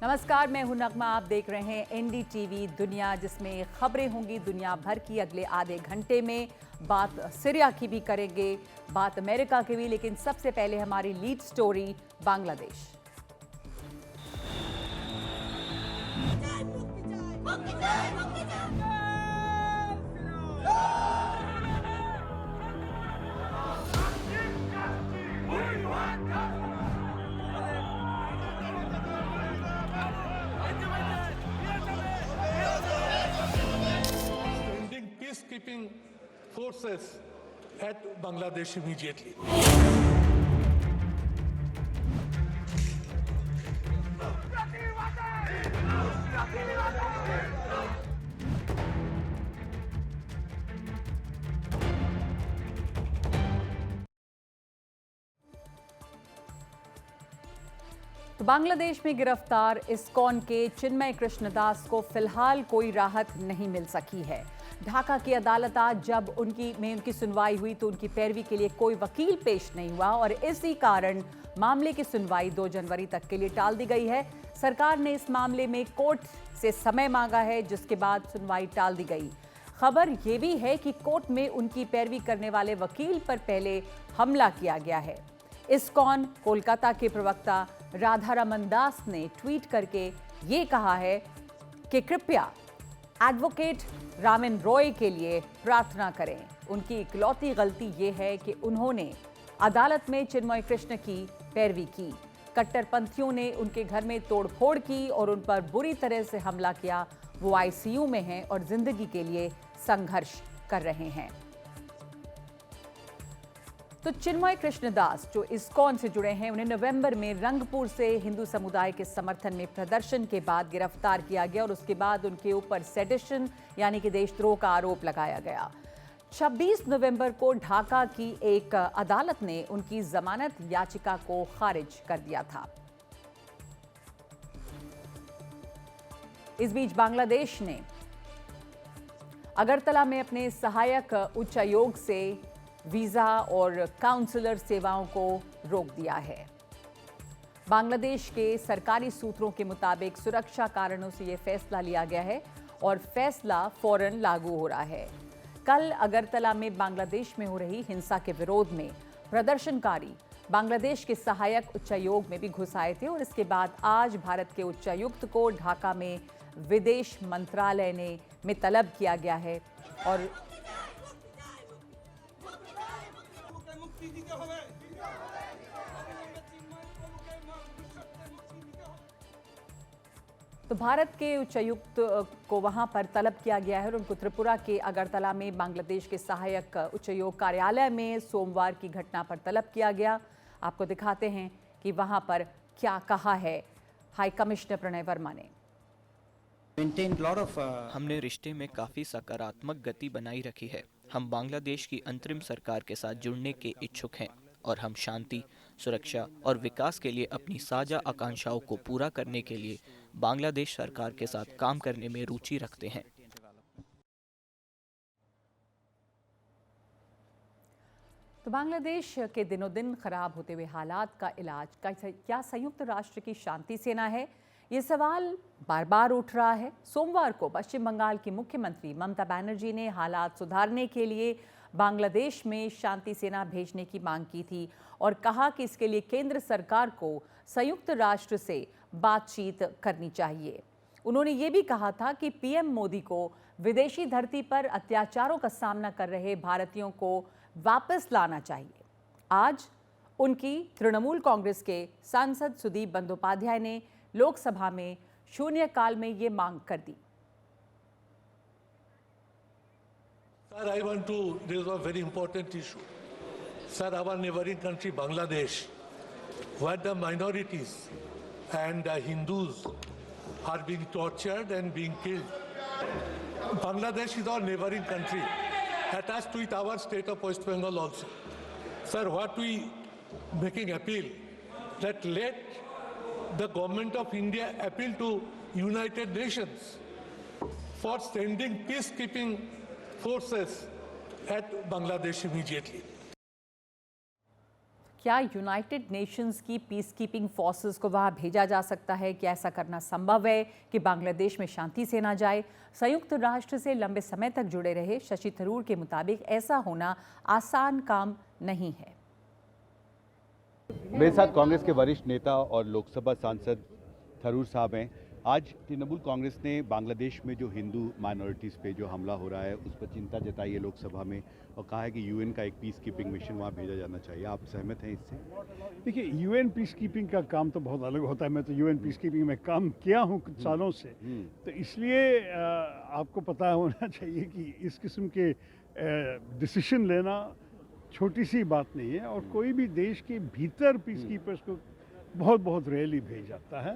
नमस्कार, मैं हूं नगमा। आप देख रहे हैं एनडीटीवी दुनिया, जिसमें खबरें होंगी दुनिया भर की अगले आधे घंटे में। बात सीरिया की भी करेंगे, बात अमेरिका की भी, लेकिन सबसे पहले हमारी lead story Bangladesh. Peacekeeping forces at Bangladesh immediately. तो बांग्लादेश में गिरफ्तार इस्कॉन के चिन्मय कृष्णदास को फिलहाल कोई राहत नहीं मिल सकी है। ढाका की अदालत आज जब उनकी सुनवाई हुई तो उनकी पैरवी के लिए कोई वकील पेश नहीं हुआ और इसी कारण मामले की सुनवाई 2 जनवरी तक के लिए टाल दी गई है। सरकार ने इस मामले में कोर्ट से समय मांगा है, जिसके बाद सुनवाई टाल दी गई। खबर यह भी है कि कोर्ट में उनकी पैरवी करने वाले वकील पर पहले हमला किया गया है। इस्कॉन कोलकाता के प्रवक्ता राधारमन दास ने ट्वीट करके ये कहा है कि कृपया एडवोकेट रामन रॉय के लिए प्रार्थना करें। उनकी इकलौती गलती यह है कि उन्होंने अदालत में चिन्मय कृष्ण की पैरवी की। कट्टरपंथियों ने उनके घर में तोड़फोड़ की और उन पर बुरी तरह से हमला किया। वो आईसीयू में हैं और जिंदगी के लिए संघर्ष कर रहे हैं। तो चिन्मय कृष्णदास जो इस्कॉन से जुड़े हैं, उन्हें नवंबर में रंगपुर से हिंदू समुदाय के समर्थन में प्रदर्शन के बाद गिरफ्तार किया गया और उसके बाद उनके ऊपर सेडिशन यानी कि देशद्रोह का आरोप लगाया गया। 26 नवंबर को ढाका की एक अदालत ने उनकी जमानत याचिका को खारिज कर दिया था। इस बीच बांग्लादेश ने अगरतला में अपने सहायक उच्चायोग से वीजा और काउंसलर सेवाओं को रोक दिया है। बांग्लादेश के सरकारी सूत्रों के मुताबिक सुरक्षा कारणों से यह फैसला लिया गया है और फैसला फौरन लागू हो रहा है। कल अगरतला में बांग्लादेश में हो रही हिंसा के विरोध में प्रदर्शनकारी बांग्लादेश के सहायक उच्चायोग में भी घुस आए थे और इसके बाद आज भारत के उच्चायुक्त को ढाका में विदेश मंत्रालय में तलब किया गया है। और तो भारत के उच्चायुक्त को वहां पर तलब किया गया है और उनको त्रिपुरा के अगरतला में बांग्लादेश के सहायक उच्चायोग कार्यालय में सोमवार की घटना पर तलब किया गया। आपको दिखाते हैं कि वहां पर क्या कहा है हाई कमिश्नर प्रणय वर्मा ने। हमने रिश्ते में काफी सकारात्मक गति बनाई रखी है। हम बांग्लादेश की अंतरिम सरकार के साथ जुड़ने के इच्छुक हैं और हम शांति, सुरक्षा और विकास के लिए अपनी साझा आकांक्षाओं को पूरा करने के लिए बांग्लादेश सरकार के साथ काम करने में रुचि रखते हैं। तो बांग्लादेश के दिनों दिन खराब होते हुए हालात का इलाज क्या संयुक्त राष्ट्र की शांति सेना है? ये सवाल बार बार उठ रहा है। सोमवार को पश्चिम बंगाल की मुख्यमंत्री ममता बनर्जी ने हालात सुधारने के लिए बांग्लादेश में शांति सेना भेजने की मांग की थी और कहा कि इसके लिए केंद्र सरकार को संयुक्त राष्ट्र से बातचीत करनी चाहिए। उन्होंने ये भी कहा था कि पीएम मोदी को विदेशी धरती पर अत्याचारों का सामना कर रहे भारतीयों को वापस लाना चाहिए। आज उनकी तृणमूल कांग्रेस के सांसद सुदीप बंदोपाध्याय ने लोकसभा में शून्यकाल में ये मांग कर दी। Sir, I want to raise a very important issue. Sir, our neighboring country Bangladesh, where the minorities and Hindus are being tortured and being killed. Bangladesh is our neighboring country, attached with our state of West Bengal also. Sir, what we making appeal that let the government of India appeal to United Nations for sending peacekeeping forces at Bangladesh immediately. क्या United Nations की peace keeping forces को वहां भेजा जा सकता है? क्या ऐसा करना संभव है कि बांग्लादेश में शांति सेना जाए? संयुक्त राष्ट्र से लंबे समय तक जुड़े रहे शशि थरूर के मुताबिक ऐसा होना आसान काम नहीं है। मेरे साथ कांग्रेस के वरिष्ठ नेता और लोकसभा सांसद थरूर साहब हैं। आज तृणमूल कांग्रेस ने बांग्लादेश में जो हिंदू माइनॉरिटीज़ पे जो हमला हो रहा है उस पर चिंता जताई है लोकसभा में और कहा है कि यूएन का एक पीस कीपिंग मिशन वहाँ भेजा जाना चाहिए। आप सहमत हैं इससे? देखिए, यूएन पीस कीपिंग का काम तो बहुत अलग होता है। मैं तो यूएन पीस कीपिंग में काम किया हूँ कुछ सालों से, तो इसलिए आपको पता होना चाहिए कि इस किस्म के डिसीजन लेना छोटी सी बात नहीं है और कोई भी देश के भीतर पीस कीपर्स को बहुत रेयरली भेज जाता है।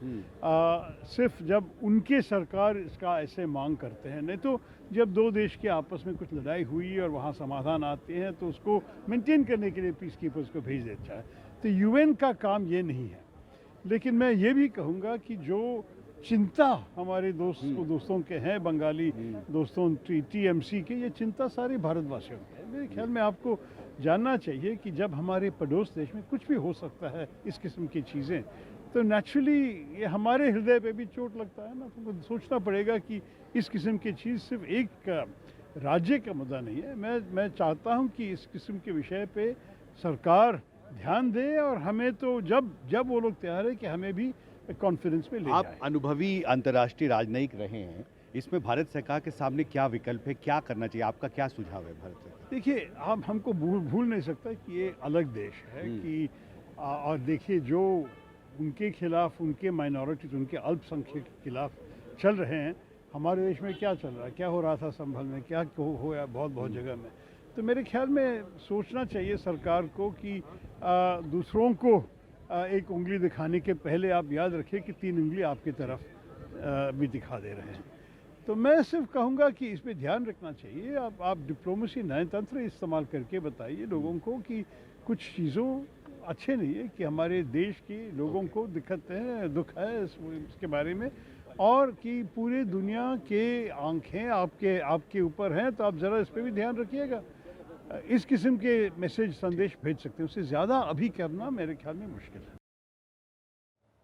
सिर्फ जब उनके सरकार इसका ऐसे मांग करते हैं, नहीं तो जब दो देश के आपस में कुछ लड़ाई हुई और वहाँ समाधान आते हैं तो उसको मेंटेन करने के लिए पीस कीपर्स को भेज देता है। तो यूएन का काम ये नहीं है। लेकिन मैं ये भी कहूँगा कि जो चिंता हमारे दोस्तों के हैं, बंगाली दोस्तों टीएमसी के, ये चिंता सारे भारतवासियों की है। मेरे ख्याल में आपको जानना चाहिए कि जब हमारे पड़ोस देश में कुछ भी हो सकता है इस किस्म की चीज़ें, तो नेचुरली ये हमारे हृदय पे भी चोट लगता है ना। तो सोचना पड़ेगा कि इस किस्म की चीज़ सिर्फ एक राज्य का मुद्दा नहीं है। मैं चाहता हूँ कि इस किस्म के विषय पे सरकार ध्यान दे और हमें तो जब वो लोग तैयार है कि हमें भी कॉन्फिडेंस में ले जाए। आप अनुभवी अंतर्राष्ट्रीय राजनयिक रहे हैं, इसमें भारत सरकार के सामने क्या विकल्प है, क्या करना चाहिए, आपका क्या सुझाव है भारत सरकार? देखिए, आप हमको भूल नहीं सकता कि ये अलग देश है कि और देखिए जो उनके खिलाफ, उनके माइनॉरिटीज, उनके अल्पसंख्यक के खिलाफ चल रहे हैं, हमारे देश में क्या चल रहा है, क्या हो रहा था संभल में, क्या हो बहुत जगह में। तो मेरे ख्याल में सोचना चाहिए सरकार को कि दूसरों को एक उंगली दिखाने के पहले आप याद रखिए कि 3 उंगली आपकी तरफ भी दिखा दे रहे हैं। तो मैं सिर्फ कहूँगा कि इस पे ध्यान रखना चाहिए। आप डिप्लोमेसी, नए तंत्र इस्तेमाल करके बताइए लोगों को कि कुछ चीज़ों अच्छे नहीं है कि हमारे देश के लोगों को दिक्कत है, दुख है इसके बारे में, और कि पूरे दुनिया के आंखें आपके ऊपर हैं, तो आप ज़रा इस पर भी ध्यान रखिएगा। इस किस्म के मैसेज, संदेश भेज सकते हैं, उससे ज़्यादा अभी करना मेरे ख्याल में मुश्किल है।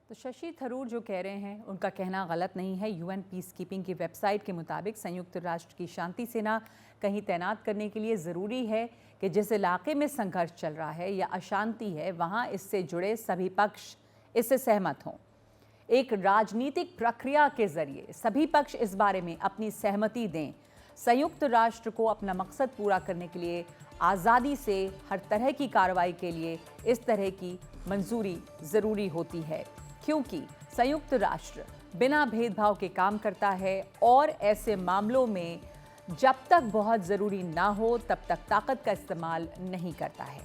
तो शशि थरूर जो कह रहे हैं उनका कहना गलत नहीं है। यूएन पीस कीपिंग की वेबसाइट के मुताबिक संयुक्त राष्ट्र की शांति सेना कहीं तैनात करने के लिए ज़रूरी है कि जिस इलाके में संघर्ष चल रहा है या अशांति है वहाँ इससे जुड़े सभी पक्ष इससे सहमत हों। एक राजनीतिक प्रक्रिया के जरिए सभी पक्ष इस बारे में अपनी सहमति दें। संयुक्त राष्ट्र को अपना मकसद पूरा करने के लिए आज़ादी से हर तरह की कार्रवाई के लिए इस तरह की मंजूरी ज़रूरी होती है, क्योंकि संयुक्त राष्ट्र बिना भेदभाव के काम करता है और ऐसे मामलों में जब तक बहुत ज़रूरी ना हो तब तक ताकत का इस्तेमाल नहीं करता है।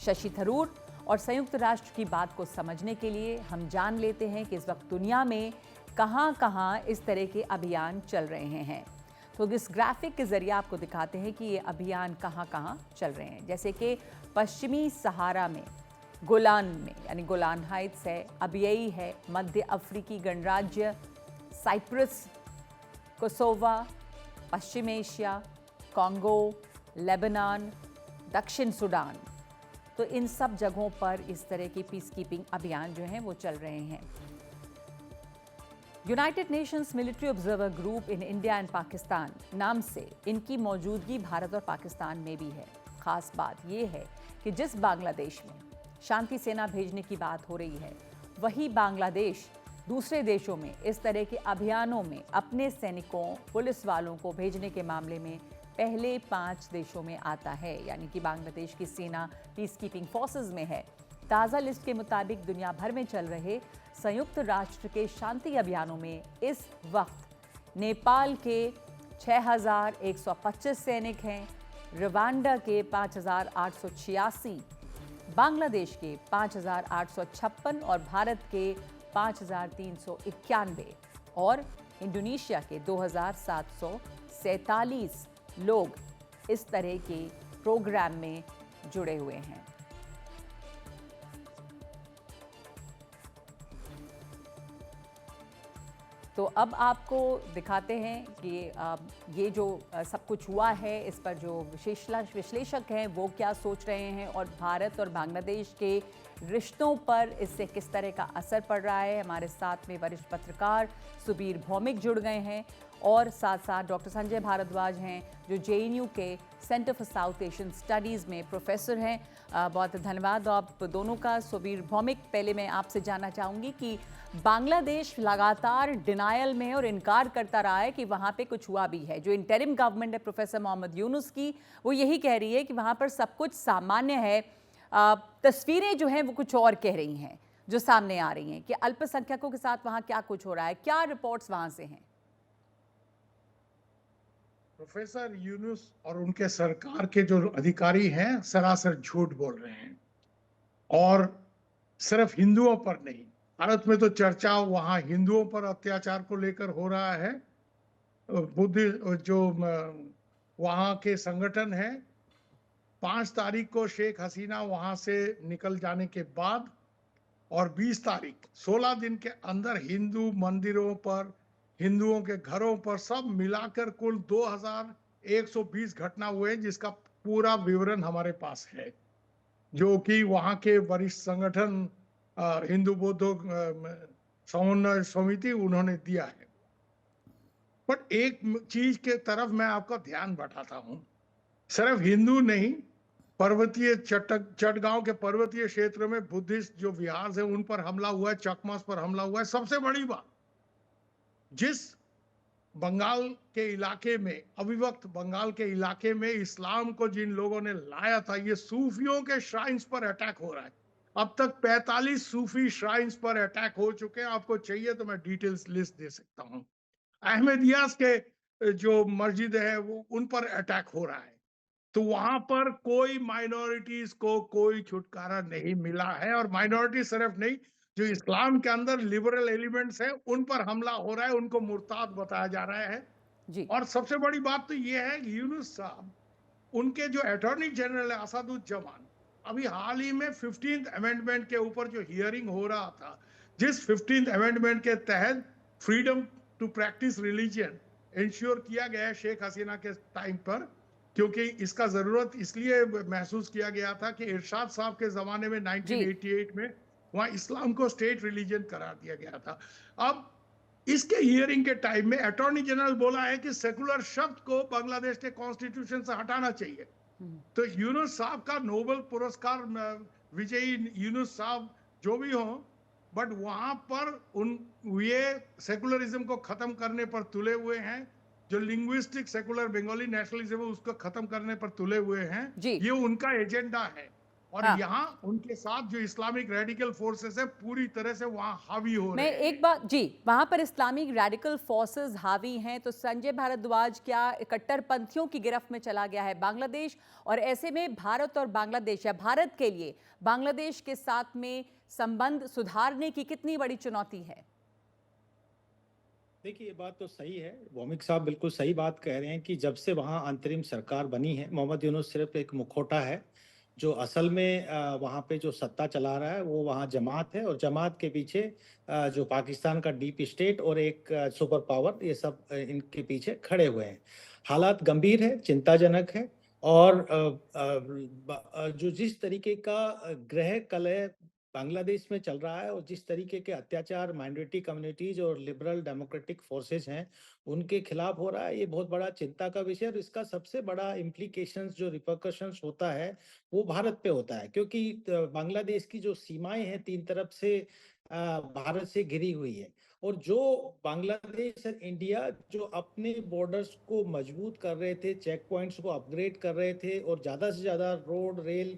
शशि थरूर और संयुक्त राष्ट्र की बात को समझने के लिए हम जान लेते हैं कि इस वक्त दुनिया में कहां-कहां इस तरह के अभियान चल रहे हैं। तो इस ग्राफिक के जरिए आपको दिखाते हैं कि ये अभियान कहां-कहां चल रहे हैं। जैसे कि पश्चिमी सहारा में, गोलान में, यानी गोलान हाइट्स है, अबियई है, मध्य अफ्रीकी गणराज्य, साइप्रस, कोसोवा, पश्चिम एशिया, कॉन्गो, लेबनान, दक्षिण सूडान। तो इन सब जगहों पर इस तरह की पीस कीपिंग अभियान जो हैं वो चल रहे हैं। United Nations military observer group in India and Pakistan नाम से इनकी मौजूदगी भारत और पाकिस्तान में भी है। खास बात यह है कि जिस बांग्लादेश में शांति सेना भेजने की बात हो रही है, वही बांग्लादेश दूसरे देशों में इस तरह के अभियानों में अपने सैनिकों, पुलिस वालों को भेजने के मामले में पहले 5 देशों में आता है। यानी कि बांग्लादेश की सेना पीस कीपिंग फोर्सेस में है। ताज़ा लिस्ट के मुताबिक दुनिया भर में चल रहे संयुक्त राष्ट्र के शांति अभियानों में इस वक्त नेपाल के 6,125 सैनिक हैं, रवांडा के 5,886, बांग्लादेश के 5,856 और भारत के 5,391 और इंडोनेशिया के 2,747 लोग इस तरह के प्रोग्राम में जुड़े हुए हैं। तो अब आपको दिखाते हैं कि ये जो सब कुछ हुआ है इस पर जो विश्लेषक हैं वो क्या सोच रहे हैं और भारत और बांग्लादेश के रिश्तों पर इससे किस तरह का असर पड़ रहा है। हमारे साथ में वरिष्ठ पत्रकार सुबीर भौमिक जुड़ गए हैं और साथ साथ डॉक्टर संजय भारद्वाज हैं जो JNU के centre for south Asian studies में प्रोफेसर हैं। बहुत धन्यवाद आप दोनों का। सुबीर भौमिक, पहले मैं आपसे जानना चाहूँगी कि बांग्लादेश लगातार डिनायल में और इनकार करता रहा है कि वहाँ पे कुछ हुआ भी है। जो इंटरिम गवर्नमेंट है प्रोफेसर मोहम्मद यूनुस की, वो यही कह रही है कि वहाँ पर सब कुछ सामान्य है। तस्वीरें जो हैं वो कुछ और कह रही हैं जो सामने आ रही हैं कि अल्पसंख्यकों के साथ वहाँ क्या कुछ हो रहा है। क्या रिपोर्ट्स वहाँ से हैं? प्रोफेसर यूनुस और उनके सरकार के जो अधिकारी हैं सरासर झूठ बोल रहे हैं, और सिर्फ हिंदुओं पर नहीं, भारत में तो चर्चा वहां हिंदुओं पर अत्याचार को लेकर हो रहा है। बुद्ध जो वहां के संगठन है, 5 तारीख को शेख हसीना वहां से निकल जाने के बाद और 20 तारीख 16 दिन के अंदर हिंदू मंदिरों पर, हिंदुओं के घरों पर सब मिलाकर कुल 2120 घटना हुए, जिसका पूरा विवरण हमारे पास है, जो कि वहां के वरिष्ठ संगठन हिंदू बौद्ध समन्वय समिति उन्होंने दिया है। पर एक चीज के तरफ मैं आपका ध्यान बढ़ाता हूं, सिर्फ हिंदू नहीं, पर्वतीय चटगांव के पर्वतीय क्षेत्र में बुद्धिस्ट जो विहार है उन पर हमला हुआ है, चकमास पर हमला हुआ है। सबसे बड़ी बात, जिस बंगाल के इलाके में, अविभक्त बंगाल के इलाके में इस्लाम को जिन लोगों ने लाया था, ये सूफियों के श्राइन्स पर अटैक हो रहा है। अब तक 45 सूफी श्राइन्स पर अटैक हो चुके हैं। आपको चाहिए तो मैं डिटेल्स लिस्ट दे सकता हूं। अहमदियास के जो मस्जिद है वो उन पर अटैक हो रहा है। तो वहां पर कोई माइनॉरिटीज को कोई छुटकारा नहीं मिला है, और माइनॉरिटी सिर्फ नहीं, जो इस्लाम के अंदर लिबरल एलिमेंट्स हैं उन पर हमला हो रहा है, उनको मुर्ताद बताया जा रहा है जी। और सबसे बड़ी बात तो ये है कि यूनुस साहब, उनके जो अटॉर्नी जनरल है असादुज्जमान, अभी हाल ही में 15th अमेंडमेंट के ऊपर जो हियरिंग हो रहा था, जिस 15th अमेंडमेंट के तहत freedom to practice religion ensure किया गया है शेख हसीना के टाइम पर, क्योंकि इसका जरूरत इसलिए महसूस किया गया था कि इरशाद साहब के जमाने में 1988 में वहां इस्लाम को स्टेट रिलीजन करार दिया गया था। अब इसके हियरिंग के टाइम में अटॉर्नी जनरल बोला है कि सेकुलर शब्द को बांग्लादेश के कॉन्स्टिट्यूशन से हटाना चाहिए। तो यूनुस साहब का नोबेल पुरस्कार विजयी यूनुस साहब जो भी हो, बट वहां पर ये सेकुलरिज्म को खत्म करने पर तुले हुए हैं, जो लिंग्विस्टिक सेकुलर बंगाली नेशनलिज्म है उसको खत्म करने पर तुले हुए हैं। ये उनका एजेंडा है, और यहाँ उनके साथ जो इस्लामिक रेडिकल फोर्सेस है पूरी तरह से वहां हावी हो रहे हैं। मैं एक बात जी, वहां पर इस्लामिक रेडिकल फोर्सेस हावी हैं, तो संजय भारद्वाज क्या कट्टरपंथियों की गिरफ्त में चला गया है बांग्लादेश? और ऐसे में भारत और बांग्लादेश, या भारत के लिए बांग्लादेश के साथ में संबंध सुधारने की कितनी बड़ी चुनौती है? देखिए, ये बात तो सही है, भौमिक साहब बिल्कुल सही बात कह रहे हैं कि जब से वहाँ अंतरिम सरकार बनी है, मोहम्मद यूनुस सिर्फ एक मुखौटा है। जो असल में वहाँ पे जो सत्ता चला रहा है वो वहाँ जमात है, और जमात के पीछे जो पाकिस्तान का डीप स्टेट और एक सुपर पावर, ये सब इनके पीछे खड़े हुए हैं। हालात गंभीर है, चिंताजनक है, और जो जिस तरीके का गृह कलह बांग्लादेश में चल रहा है और जिस तरीके के अत्याचार माइनॉरिटी कम्युनिटीज और लिबरल डेमोक्रेटिक फोर्सेस हैं उनके खिलाफ हो रहा है, ये बहुत बड़ा चिंता का विषय है। और इसका सबसे बड़ा इम्प्लीकेशंस, जो रिपरकशंस होता है वो भारत पे होता है, क्योंकि बांग्लादेश की जो सीमाएं हैं 3 तरफ से भारत से घिरी हुई है, और जो बांग्लादेश और इंडिया जो अपने बॉर्डर्स को मजबूत कर रहे थे, चेक पॉइंट्स को अपग्रेड कर रहे थे और ज़्यादा से ज़्यादा रोड रेल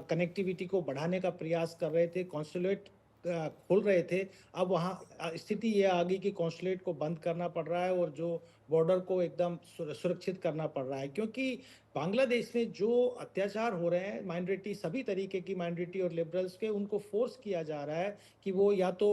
कनेक्टिविटी को बढ़ाने का प्रयास कर रहे थे, कॉन्सुलेट खोल रहे थे, अब वहाँ स्थिति ये आ गई कि कॉन्सुलेट को बंद करना पड़ रहा है और जो बॉर्डर को एकदम सुरक्षित करना पड़ रहा है, क्योंकि बांग्लादेश में जो अत्याचार हो रहे हैं माइनॉरिटी, सभी तरीके की माइनॉरिटी और लिबरल्स के, उनको फोर्स किया जा रहा है कि वो या तो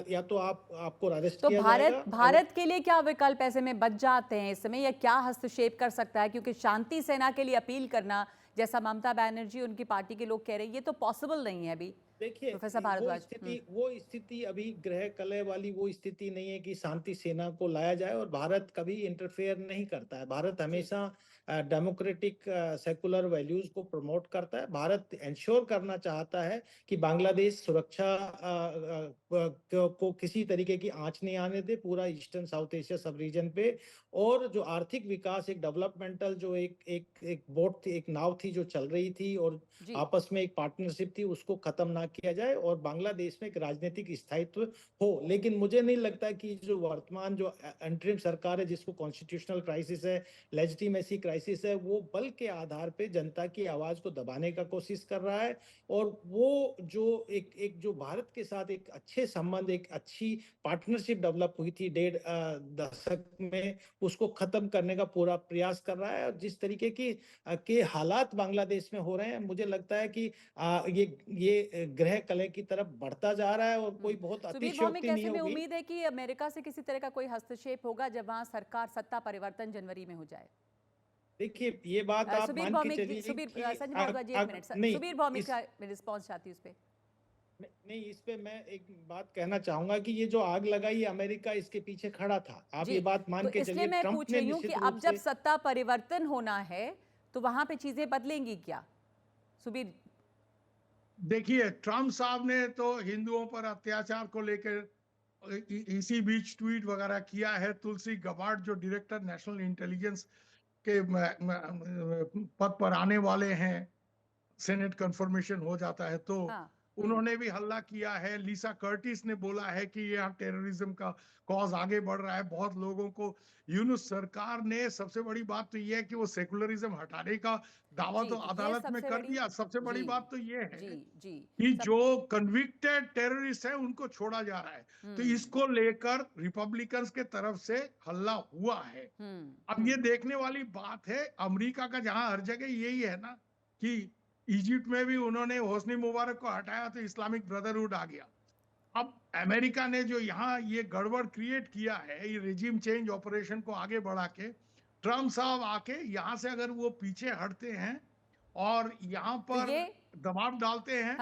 या तो आपको अरेस्ट किया जाएगा। भारत के लिए क्या विकल्प ऐसे में बच जाते हैं इस समय, या क्या हस्तक्षेप कर सकता है? क्योंकि शांति सेना के लिए अपील करना जैसा ममता बनर्जी उनकी पार्टी के लोग कह रहे हैं, ये तो पॉसिबल नहीं है अभी। देखिए प्रोफेसर भारद्वाज, वो स्थिति अभी ग्रह कलह वाली वो स्थिति नहीं है कि शांति सेना को लाया जाए, और भारत कभी इंटरफेयर नहीं करता है। भारत हमेशा डेमोक्रेटिक सेकुलर वैल्यूज को प्रमोट करता है। भारत इंश्योर करना चाहता है कि बांग्लादेश सुरक्षा को किसी तरीके की आंच नहीं आने दे पूरा ईस्टर्न साउथ एशिया सब रीजन पे, और जो आर्थिक विकास, एक डेवलपमेंटल जो एक बोट थी, एक नाव थी जो चल रही थी और आपस में एक पार्टनरशिप थी, उसको खत्म ना किया जाए और बांग्लादेश में एक राजनीतिक स्थायित्व हो। लेकिन मुझे नहीं लगता कि जो वर्तमान जो अंतरिम सरकार है, जिसको कॉन्स्टिट्यूशनल क्राइसिस है, लेजिटिमेसी क्राइसिस है, वो बल के आधार पे जनता की आवाज को दबाने का कोशिश कर रहा है। और वो जो एक जो भारत के साथ एक अच्छे संबंध, एक अच्छी पार्टनरशिप डेवलप हुई थी 1.5 दशक में, उसको खत्म करने का पूरा प्रयास कर रहा है। और जिस तरीके की के हालात बांग्लादेश में हो रहे हैं, मुझे लगता है कि ये ग्रह कलह की तरफ बढ़ता जा रहा है और कोई बहुत अतिशयोक्ति नहीं होगी। उम्मीद है कि अमेरिका से किसी तरह का कोई हस्तक्षेप होगा जब वहां सरकार सत्ता परिवर्तन जनवरी में हो जाए। देखिए ये बात आप मान के चलिए, सुबीर भौमिक का रिस्पॉन्स चाहती हूं उस पे। नहीं, इस पे मैं एक बात कहना चाहूंगा कि ये जो आग लगाई अमेरिका, इसके पीछे खड़ा था। आप ये बात मान के चलिए, मैं पूछ रही हूं कि अब जब सत्ता परिवर्तन होना है तो वहां पे चीजें बदलेंगी क्या? सुबीर, देखिए ट्रम्प साहब ने तो हिंदुओं पर अत्याचार को लेकर इसी बीच ट्वीट वगैरह किया है। तुलसी गबार्ड जो डायरेक्टर नेशनल इंटेलिजेंस के पद पर आने वाले हैं, सेनेट कंफर्मेशन हो जाता है तो उन्होंने भी हल्ला किया है। लीसा कर्टिस ने बोला है कि यहाँ टेररिज्म का कॉज आगे बढ़ रहा है बहुत लोगों को। यूनुस सरकार ने, सबसे बड़ी बात तो ये है कि वो सेकुलरिज्म हटाने का दावा तो अदालत में कर दिया। सबसे बड़ी बात तो ये है कि जो कन्विक्टेड टेररिस्ट है उनको छोड़ा जा रहा है। तो इसको लेकर रिपब्लिकन्स के तरफ से हल्ला हुआ है। अब ये देखने वाली बात है, अमेरिका का जहां हर जगह यही है ना कि इजिप्ट में भी उन्होंने होस्नी मुबारक को हटाया तो इस्लामिक ब्रदरहुड आ गया। अब अमेरिका ने जो यहाँ ये गड़बड़ क्रिएट किया है, ये रेजिम चेंज ऑपरेशन को आगे बढ़ा के, ट्रम्प साहब आके यहाँ से अगर वो पीछे हटते हैं और यहाँ पर दबाव डालते हैं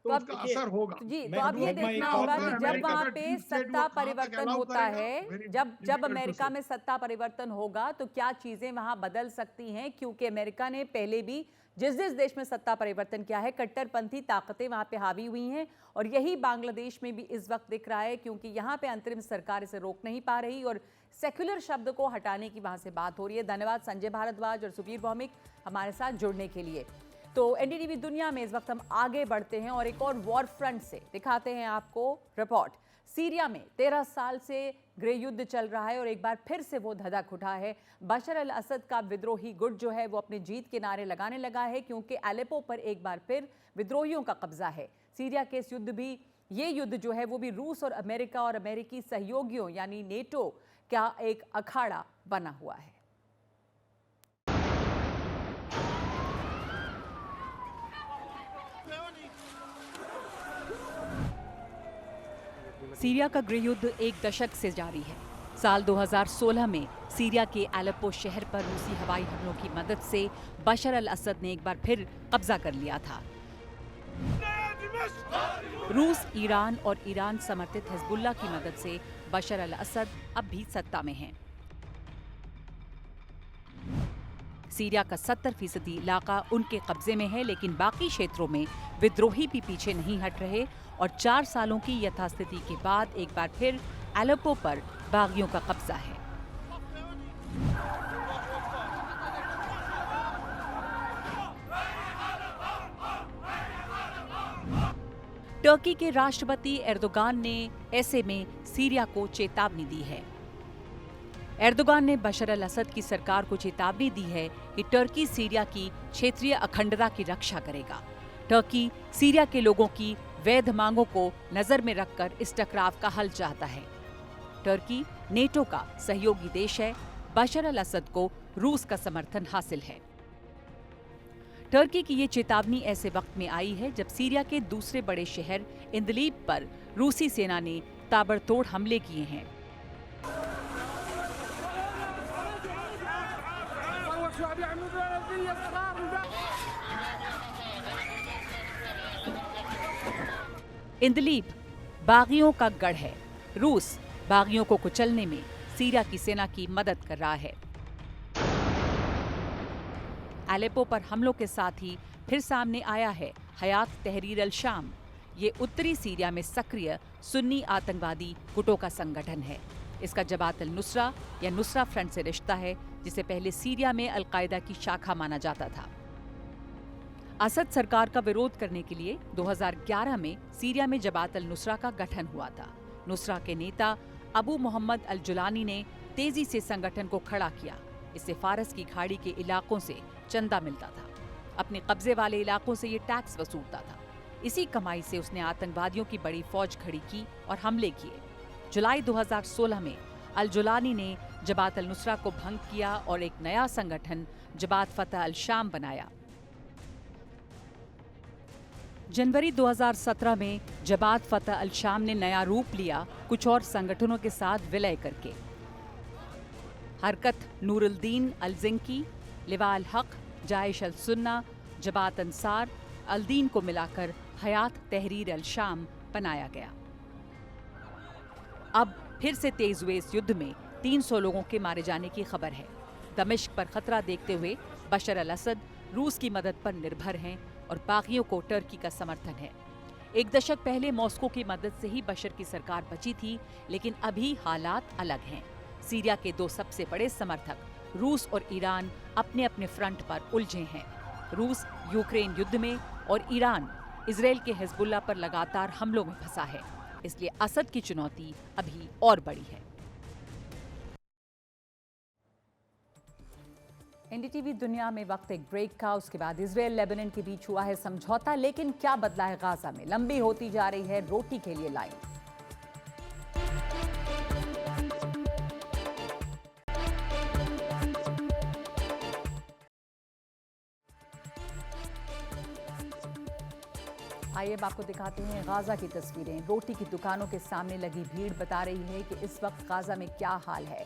तो उसका असर होगा। तो अब ये देखना होगा कि जब वहां पे सत्ता परिवर्तन होता है, जब अमेरिका में सत्ता परिवर्तन होगा तो क्या चीजें वहां बदल सकती हैं, क्योंकि अमेरिका ने पहले भी जिस देश में सत्ता परिवर्तन किया है, कट्टरपंथी ताकतें वहां पे हावी हुई हैं और यही बांग्लादेश में भी इस वक्त दिख रहा है, क्योंकि यहाँ पे अंतरिम सरकार इसे रोक नहीं पा रही और सेक्युलर शब्द को हटाने की वहां से बात हो रही है। धन्यवाद संजय भारद्वाज और सुबीर भौमिक हमारे साथ जुड़ने के लिए। तो एनडीटीवी दुनिया में इस वक्त हम आगे बढ़ते हैं और एक और वॉर फ्रंट से दिखाते हैं आपको रिपोर्ट। सीरिया में 13 साल से गृह युद्ध चल रहा है और एक बार फिर से वो धधक उठा है। बशर अल असद का विद्रोही गुट जो है वो अपने जीत के नारे लगाने लगा है, क्योंकि अलेप्पो पर एक बार फिर विद्रोहियों का कब्जा है। सीरिया के इस युद्ध भी, ये युद्ध जो है वो भी रूस और अमेरिका और अमेरिकी सहयोगियों यानी नेटो का एक अखाड़ा बना हुआ है। सीरिया का गृहयुद्ध एक दशक से जारी है। साल 2016 में सीरिया के अलेप्पो शहर पर रूसी हवाई हमलों की मदद से बशर अल असद ने एक बार फिर कब्जा कर लिया था। रूस, ईरान और ईरान समर्थित हिजबुल्लाह की मदद से बशर अल असद अब भी सत्ता में हैं। सीरिया का 70% इलाका उनके कब्जे में है, लेकिन बाकी क्षेत्रों में विद्रोही भी पीछे नहीं हट रहे और 4 सालों की यथास्थिति के बाद एक बार फिर अलेप्पो पर बागियों का कब्जा है। टर्की के राष्ट्रपति एर्दोगान ने ऐसे में सीरिया को चेतावनी दी है। एर्दोगान ने बशर अल असद की सरकार को चेतावनी दी है कि टर्की सीरिया की क्षेत्रीय अखंडता की रक्षा करेगा। टर्की सीरिया के लोगों की वैध मांगों को नजर में रखकर इस टकराव का हल चाहता है। टर्की नेटो का सहयोगी देश है। बशर अल असद को रूस का समर्थन हासिल है। टर्की की ये चेतावनी ऐसे वक्त में आई है जब सीरिया के दूसरे बड़े शहर इदलिब पर रूसी सेना ने ताबड़तोड़ हमले किए हैं। इंदलीब बागियों का गढ़ है। रूस बागियों को कुचलने में सीरिया की सेना की मदद कर रहा है। एलेपो पर हमलों के साथ ही फिर सामने आया है हयात तहरीर अल शाम। ये उत्तरी सीरिया में सक्रिय सुन्नी आतंकवादी गुटों का संगठन है। इसका जबात अल नुसरा या नुसरा फ्रंट से रिश्ता है, जिसे पहले सीरिया में अलकायदा की शाखा माना जाता था। असद सरकार का विरोध करने के लिए 2011 में सीरिया में जबात अल नुसरा का गठन हुआ था। नुसरा के नेता अबू मोहम्मद अल जुलानी ने तेजी से संगठन को खड़ा किया। इससे फारस की खाड़ी के इलाकों से चंदा मिलता था। अपने कब्जे वाले इलाकों से ये टैक्स वसूलता था। इसी कमाई से उसने आतंकवादियों की बड़ी फौज खड़ी की और हमले किए। जुलाई 2016 में अल जुलानी ने जबात अल नुसरा को भंग किया और एक नया संगठन जबात फतह अल शाम बनाया। जनवरी 2017 में जबात फतह अल शाम ने नया रूप लिया, कुछ और संगठनों के साथ विलय करके। हरकत नूरुद्दीन अल जिंकी, लिवा अल हक, जाइश अल सुन्ना, जबात अंसार अल दीन को मिलाकर हयात तहरीर अल शाम बनाया गया। अब फिर से तेज हुए इस युद्ध में 300 लोगों के मारे जाने की खबर है। दमिश्क पर खतरा देखते हुए बशर अल असद रूस की मदद पर निर्भर हैं और बागियों को टर्की का समर्थन है। एक दशक पहले मॉस्को की मदद से ही बशर की सरकार बची थी, लेकिन अभी हालात अलग हैं। सीरिया के दो सबसे बड़े समर्थक रूस और ईरान अपने अपने फ्रंट पर उलझे हैं। रूस यूक्रेन युद्ध में और ईरान इजराइल के हिजबुल्लाह पर लगातार हमलों में फंसा है। इसलिए असद की चुनौती अभी और बड़ी है। एनडीटीवी दुनिया में वक्त एक ब्रेक का, उसके बाद इजराइल लेबनान के बीच हुआ है समझौता, लेकिन क्या बदला है गाजा में? लंबी होती जा रही है रोटी के लिए लाइन। आइए अब आपको दिखाते हैं गाजा की तस्वीरें। रोटी की दुकानों के सामने लगी भीड़ बता रही है कि इस वक्त गाजा में क्या हाल है।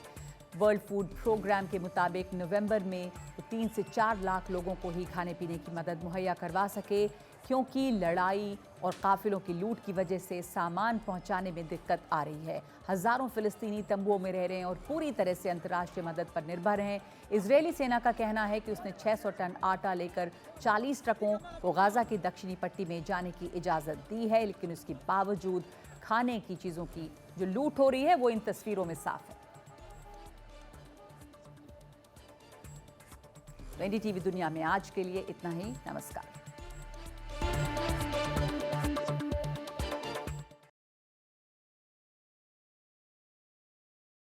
वर्ल्ड फूड प्रोग्राम के मुताबिक नवंबर में 3 से 4 लाख लोगों को ही खाने पीने की मदद मुहैया करवा सके, क्योंकि लड़ाई और काफिलों की लूट की वजह से सामान पहुंचाने में दिक्कत आ रही है। हजारों फिलिस्तीनी तंबुओं में रह रहे हैं और पूरी तरह से अंतर्राष्ट्रीय मदद पर निर्भर हैं। इजरायली सेना का कहना है कि उसने 600 टन आटा लेकर 40 ट्रकों को गाजा की दक्षिणी पट्टी में जाने की इजाज़त दी है, लेकिन उसके बावजूद खाने की चीज़ों की जो लूट हो रही है वो इन तस्वीरों में साफ है। एनडीटीवी दुनिया में आज के लिए इतना ही। नमस्कार।